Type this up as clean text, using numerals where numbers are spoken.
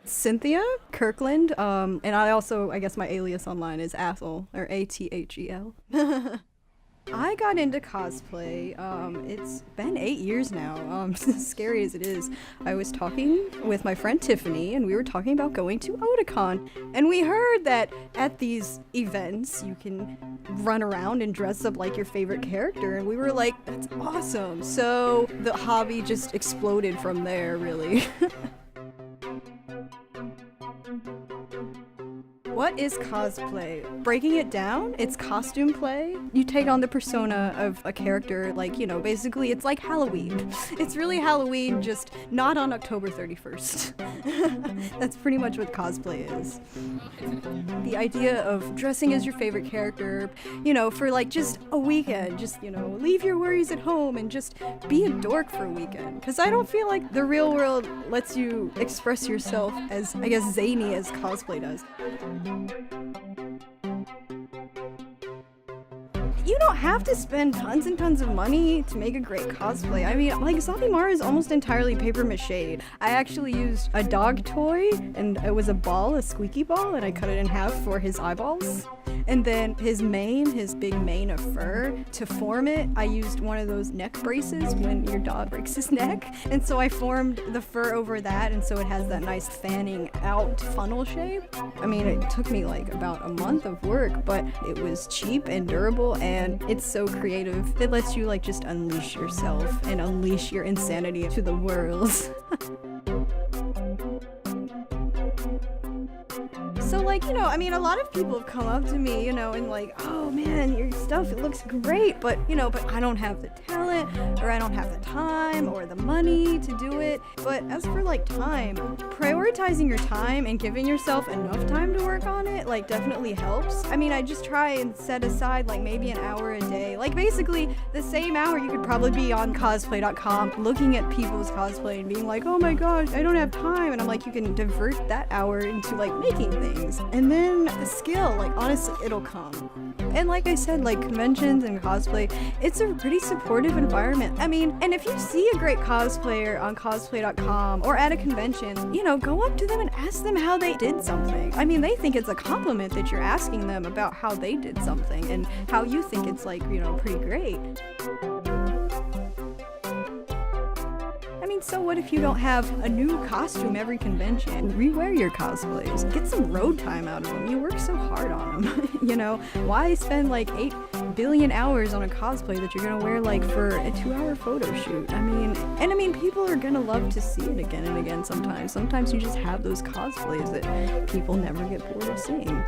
Cynthia, Kirkland, and I guess my alias online is Athel, or Athel. I got into cosplay, it's been 8 years now, as scary as it is. I was talking with my friend Tiffany, and we were talking about going to Otakon, and we heard that at these events you can run around and dress up like your favorite character, and we were like, that's awesome! So the hobby just exploded from there, really. What is cosplay? Breaking it down, it's costume play. You take on the persona of a character, like, you know, basically it's like Halloween. It's really Halloween, just not on October 31st. That's pretty much what cosplay is. The idea of dressing as your favorite character, you know, for like just a weekend, just, you know, leave your worries at home and just be a dork for a weekend. Because I don't feel like the real world lets you express yourself as, I guess, zany as cosplay does. You don't have to spend tons and tons of money to make a great cosplay. I mean, like, Mara is almost entirely paper mache. I actually used a dog toy, and it was a ball, a squeaky ball, and I cut it in half for his eyeballs. And then his mane, his big mane of fur, to form it, I used one of those neck braces when your dog breaks his neck. And so I formed the fur over that, and so it has that nice fanning out funnel shape. I mean, it took me like about a month of work, but it was cheap and durable, and it's so creative. It lets you like just unleash yourself and unleash your insanity to the world. So like, you know, I mean, a lot of people have come up to me, you know, and like, oh man, your stuff, it looks great, but, you know, but I don't have the talent, or I don't have the time, or the money to do it. But as for like time, prioritizing your time and giving yourself enough time to work on it, like, definitely helps. I mean, I just try and set aside like maybe an hour a day. Like, basically, the same hour you could probably be on cosplay.com looking at people's cosplay and being like, oh my gosh, I don't have time. And I'm like, you can divert that hour into like making things. And then the skill, like, honestly, it'll come. And like I said, like, conventions and cosplay, it's a pretty supportive environment. I mean, and if you see a great cosplayer on cosplay.com or at a convention, you know, go up to them and ask them how they did something. I mean, they think it's a compliment that you're asking them about how they did something and how you think it's, like, you know, pretty great. So what if you don't have a new costume every convention? Rewear your cosplays. Get some road time out of them. You work so hard on them. You know, why spend like 8 billion hours on a cosplay that you're gonna wear like for a 2-hour photo shoot? I mean, people are gonna love to see it again and again sometimes. Sometimes you just have those cosplays that people never get bored of seeing.